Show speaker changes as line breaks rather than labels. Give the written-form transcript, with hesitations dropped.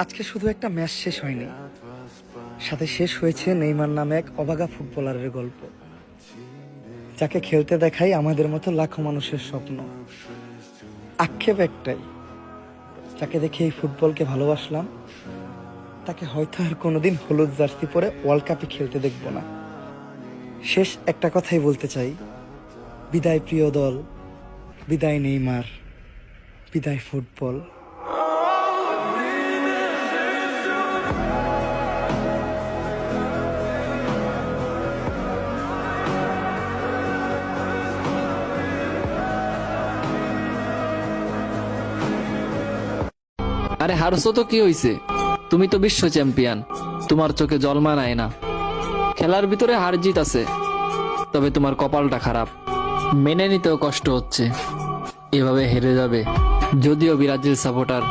আজকে শুধু একটা ম্যাচ শেষ হয়নি, সাথে শেষ হয়েছে নেইমার নামে এক অবাগা ফুটবলারের গল্প, যাকে খেলতে দেখাই আমাদের মতো লাখো মানুষের স্বপ্ন। আক্ষেপ একটাই, যাকে দেখে এই ফুটবলকে ভালোবাসলাম, তাকে হয়তো আর কোনোদিন হলুদ জার্সি পরে ওয়ার্ল্ড কাপে খেলতে দেখব না। শেষ একটা কথাই বলতে চাই, বিদায় প্রিয় দল, বিদায় নেইমার, বিদায় ফুটবল।
আরে হারছো তো কি হইছে? তুমি তো বিশ্ব চ্যাম্পিয়ন, তোমার চোখে জল মানায় না। খেলার ভিতরে হার জিত আছে, তবে তোমার কপালটা খারাপ, মেনে নিতেও কষ্ট হচ্ছে। এভাবে হেরে যাবে। যদিও ব্রাজিল সাপোর্টার,